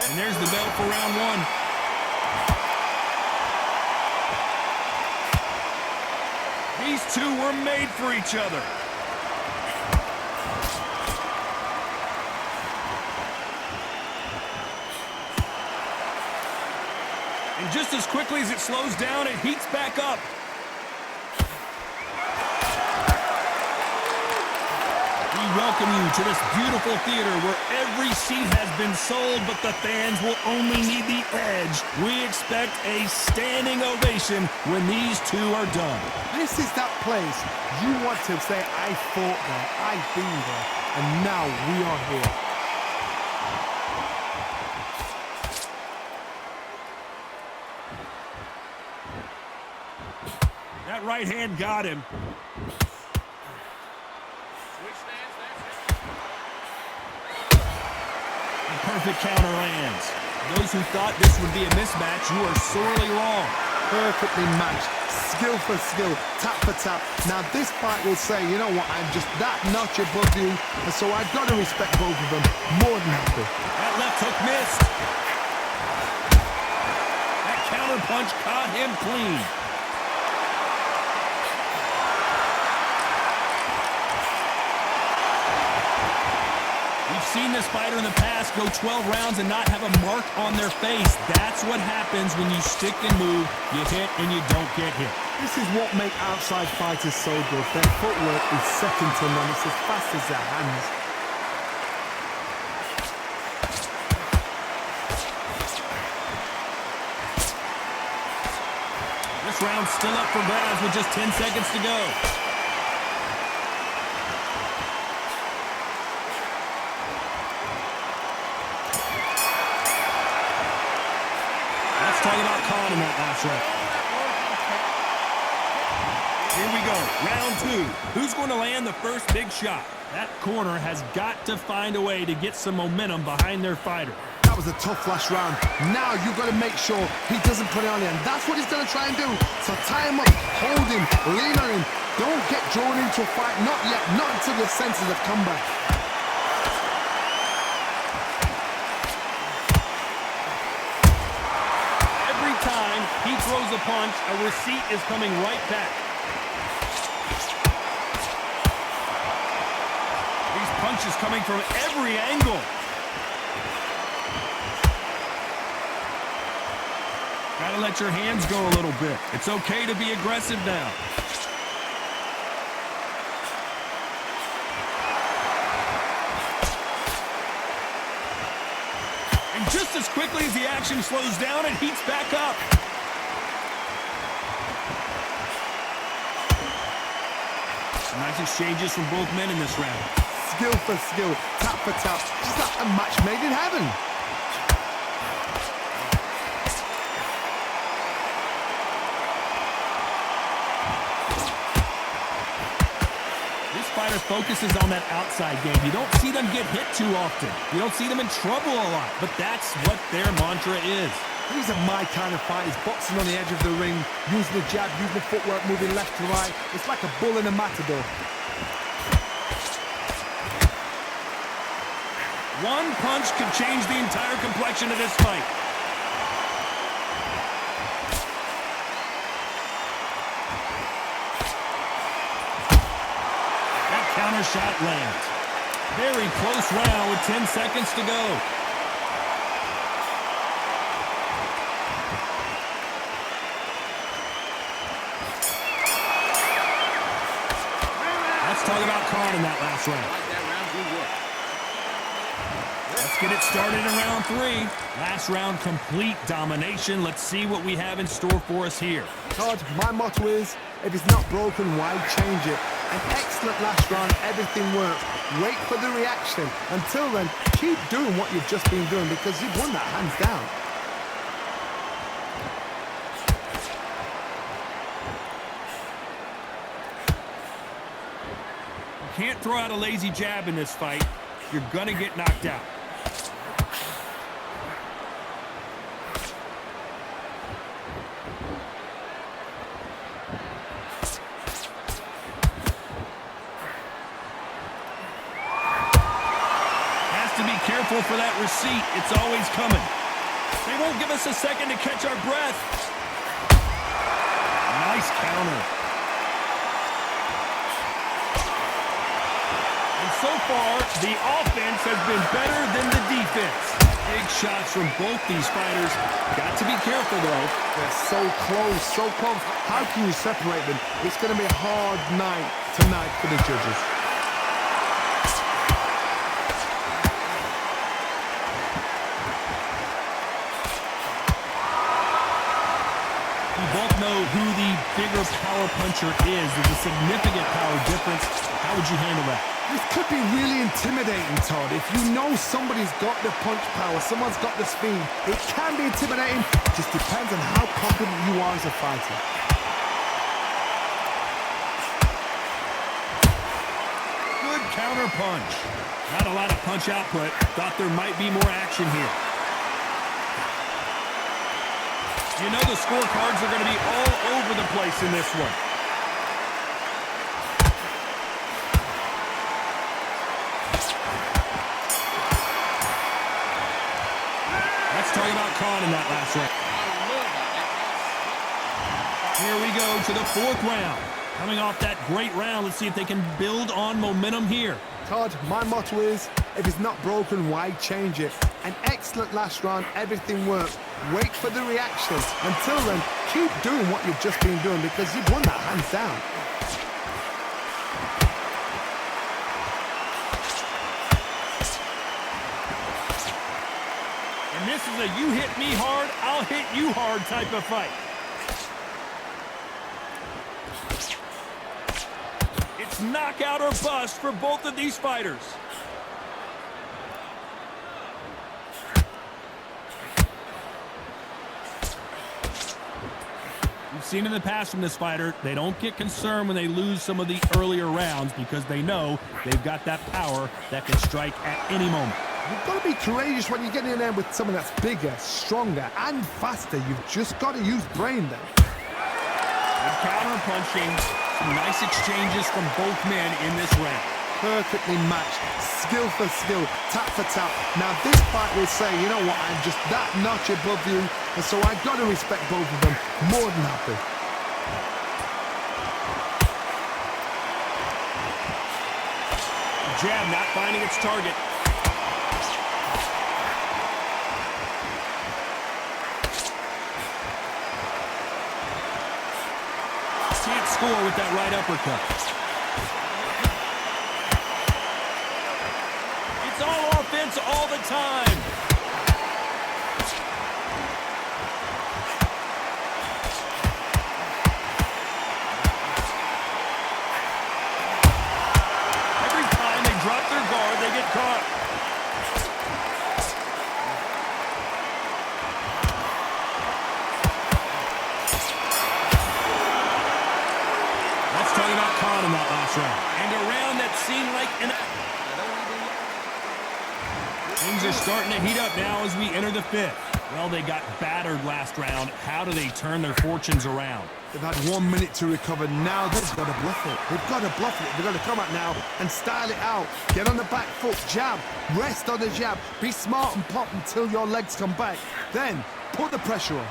And there's the bell for round one. These two were made for each other. And just as quickly as it slows down, it heats back up. We welcome you to this beautiful theater where every seat has been sold, but the fans will only need the edge. We expect a standing ovation when these two are done. This is that place you want to say, I fought there, I've been there, and now we are here. That right hand got him. Perfect counter lands. Those who thought this would be a mismatch, you are sorely wrong. Perfectly matched, skill for skill, tap for tap. Now this fight will say, you know what, I'm just that notch above you, and so I've got to respect both of them more than happy. That left hook missed. That counter punch caught him clean. We've seen this fighter in the past go 12 rounds and not have a mark on their face. That's what happens when you stick and move, you hit and you don't get hit. This is what makes outside fighters so good. Their footwork is second to none. It's as fast as their hands. This round's still up for grabs with just 10 seconds to go. Talk about calling in that last round. Here we go, round two. Who's going to land the first big shot? That corner has got to find a way to get some momentum behind their fighter. That was a tough last round. Now you've got to make sure he doesn't put it on you, and that's what he's going to try and do. So tie him up, hold him, lean on him. Don't get drawn into a fight, not yet, not until your senses have come back. He throws a punch, a receipt is coming right back. These punches coming from every angle. Gotta let your hands go a little bit. It's okay to be aggressive now. And just as quickly as the action slows down, it heats back up. Nice exchanges from both men in this round. Skill for skill, tap for tap, just like a match made in heaven. This fighter focuses on that outside game. You don't see them get hit too often. You don't see them in trouble a lot, but that's what their mantra is. These are my kind of fighters, boxing on the edge of the ring, using the jab, using the footwork, moving left to right. It's like a bull in a matador. One punch could change the entire complexion of this fight. That counter shot lands. Very close round with 10 seconds to go. Talk about calling in that last round. Let's get it started in round three. Last round, complete domination. Let's see what we have in store for us here. Todd, my motto is, if it's not broken, why change it? An excellent last round, everything works. Wait for the reaction. Until then, keep doing what you've just been doing because you've won that hands down. Can't throw out a lazy jab in this fight. You're gonna get knocked out. Has to be careful for that receipt. It's always coming. They won't give us a second to catch our breath. Nice counter. And so far, the offense has been better than the defense. Big shots from both these fighters. Got to be careful, though. They're so close, so close. How can you separate them? It's going to be a hard night tonight for the judges. We both know who the bigger power puncher is. There's a significant power difference. How would you handle that? This could be really intimidating, Todd. If you know somebody's got the punch power, someone's got the speed, it can be intimidating. Just depends on how confident you are as a fighter. Good counter punch. Not a lot of punch output. Thought there might be more action here. You know the scorecards are going to be all over the place in this one. Let's talk about Khan in that last round. Here we go to the fourth round. Coming off that great round, let's see if they can build on momentum here. Todd, my motto is, if it's not broken, why change it? An excellent last round, everything worked. Wait for the reaction. Until then, keep doing what you've just been doing because you've won that hands down. And this is a you hit me hard, I'll hit you hard type of fight. It's knockout or bust for both of these fighters. We've seen in the past from this fighter, they don't get concerned when they lose some of the earlier rounds because they know they've got that power that can strike at any moment. You've got to be courageous when you get in there with someone that's bigger, stronger, and faster. You've just got to use brain then. Good counter punching. Some nice exchanges from both men in this round. Perfectly matched, skill for skill, tap for tap. Now this fight will say, you know what, I'm just that notch above you, and so I got to respect both of them more than happy. Jab not finding its target. Can't score with that right uppercut. It's all offense all the time. Every time they drop their guard, they get caught. Let's talk about Khan in that last round. And a round that seemed like an... Things are starting to heat up now as we enter the fifth. Well, they got battered last round. How do they turn their fortunes around? They've had 1 minute to recover. Now they've got to bluff it. They've got to bluff it. They've got to come out now and style it out. Get on the back foot, jab, rest on the jab. Be smart and pop until your legs come back. Then put the pressure on.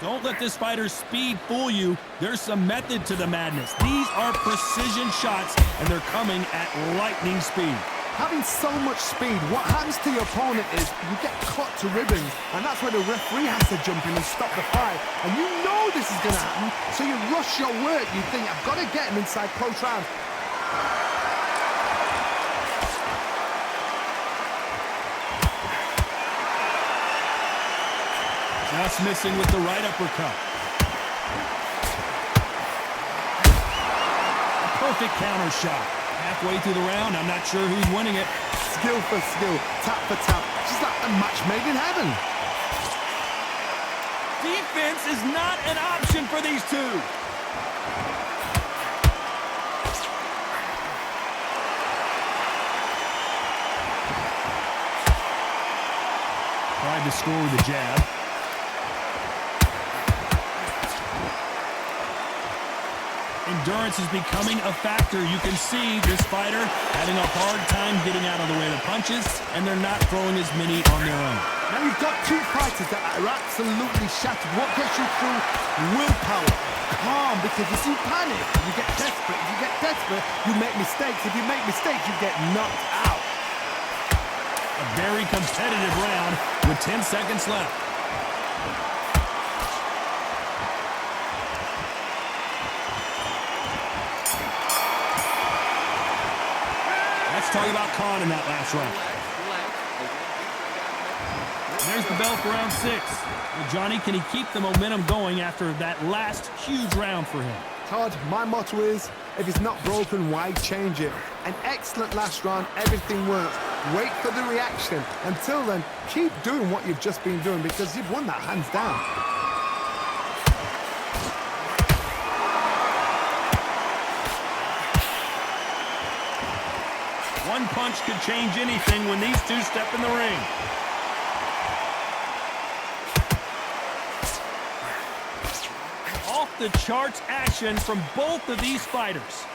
Don't let this fighter's speed fool you. There's some method to the madness. These are precision shots, and they're coming at lightning speed. Having so much speed, what happens to your opponent is you get cut to ribbons, and that's where the referee has to jump in and stop the fight. And you know this is going to happen, so you rush your work. You think, I've got to get him inside close round. Just missing with the right uppercut. A perfect counter shot. Halfway through the round, I'm not sure who's winning it. Skill for skill, tap for tap. Just like a match made in heaven. Defense is not an option for these two. Tried to score with a jab. Endurance is becoming a factor. You can see this fighter having a hard time getting out of the way of the punches, and they're not throwing as many on their own. Now you've got two fighters that are absolutely shattered. What gets you through? Willpower. Calm, because if you panic, you get desperate. If you get desperate, you make mistakes. If you make mistakes, you get knocked out. A very competitive round with 10 seconds left. Let's talk about Khan in that last round. There's the bell for round 6. Well, Johnny, can he keep the momentum going after that last huge round for him? Todd, my motto is, if it's not broken, why change it? An excellent last round, everything works. Wait for the reaction. Until then, keep doing what you've just been doing because you've won that hands down. One punch could change anything when these two step in the ring. Off the charts action from both of these fighters.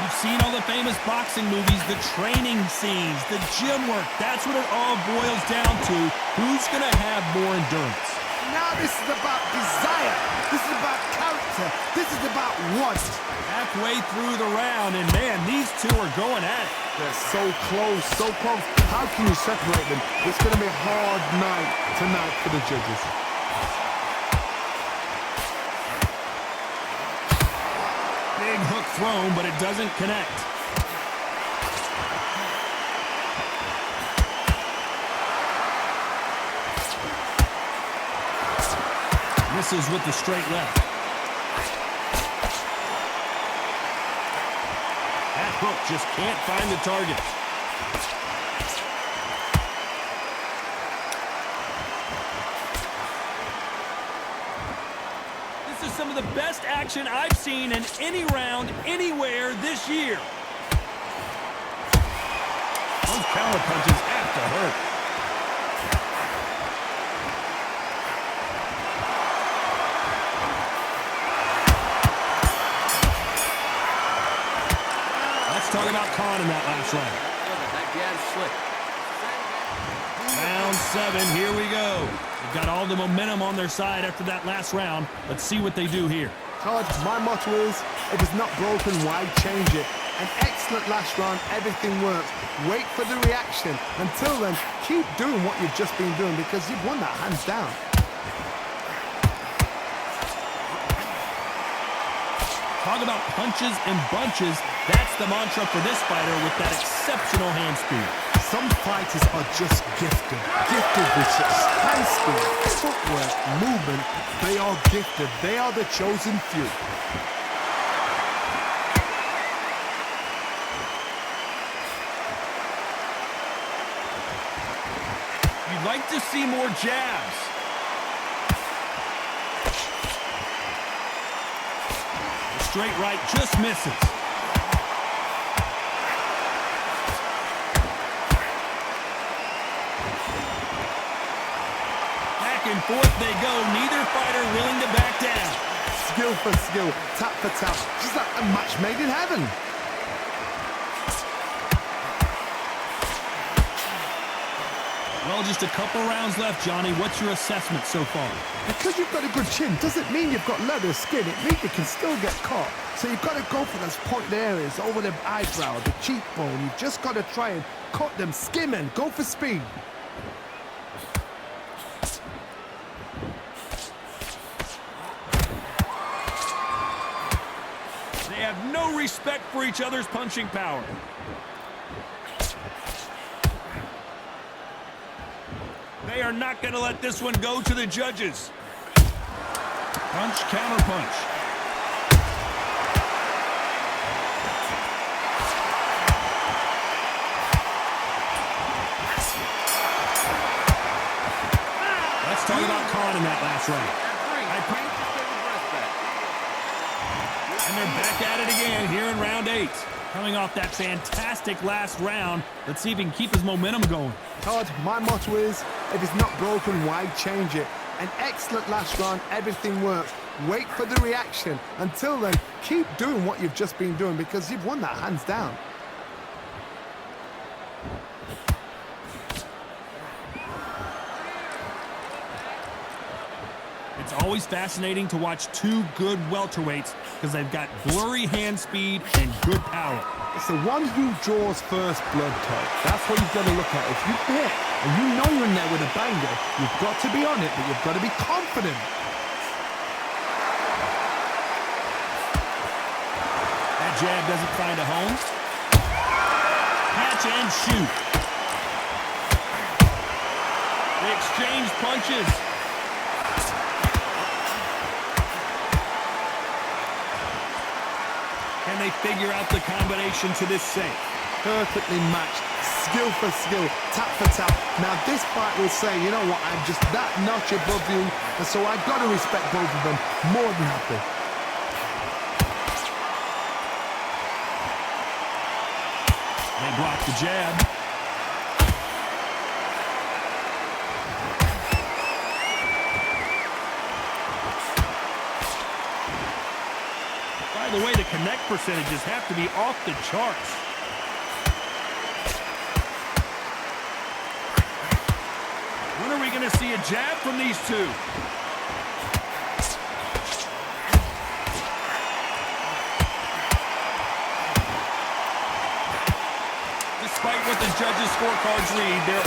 You've seen all the famous boxing movies, the training scenes, the gym work. That's what it all boils down to. Who's going to have more endurance? Now this is about desire. This is about character. This is about want. Halfway through the round, and man, these two are going at it. They're so close, so close. How can you separate them? It's going to be a hard night tonight for the judges. Big hook thrown, but it doesn't connect. Misses with the straight left. That hook just can't find the target. This is some of the best action I've seen in any round, anywhere this year. Those counter punches have to hurt. Talk about Khan in that last round. Round 7, here we go. They've got all the momentum on their side after that last round. Let's see what they do here. Todd, my motto is, if it's not broken, why change it? An excellent last round, everything works. Wait for the reaction. Until then, keep doing what you've just been doing because you've won that hands down. Talk about punches and bunches. That's the mantra for this fighter with that exceptional hand speed. Some fighters are just gifted. Gifted with hand speed, footwork, movement. They are gifted. They are the chosen few. You'd like to see more jabs. Straight right just misses. Back and forth they go. Neither fighter willing to back down. Skill for skill, tap for tap. Just like a match made in heaven. Well, just a couple rounds left, Johnny. What's your assessment so far? Because you've got a good chin doesn't mean you've got leather skin. It means you can still get caught. So you've got to go for those pointed areas over the eyebrow, the cheekbone. You've just got to try and cut them, skim and go for speed. They have no respect for each other's punching power. They are not going to let this one go to the judges. Punch, counter punch. Let's talk about Khan in that last round. And they're back at it again here in round 8. Coming off that fantastic last round, let's see if he can keep his momentum going. Todd, my motto is, if it's not broken, why change it? An excellent last round, everything works. Wait for the reaction. Until then, keep doing what you've just been doing because you've won that hands down. It's always fascinating to watch two good welterweights because they've got blurry hand speed and good power. It's the one who draws first blood, Todd. That's what you've got to look at. If you hit and you know you're in there with a banger, you've got to be on it, but you've got to be confident. That jab doesn't find a home. Catch and shoot. They exchange punches. Can they figure out the combination to this safe? Perfectly matched, skill for skill, tap for tap. Now this fight will say, you know what, I'm just that notch above you, and so I've got to respect both of them more than happy. They block the jab. By the way, the connect percentages have to be off the charts. When are we going to see a jab from these two? Despite what the judges' scorecards read, there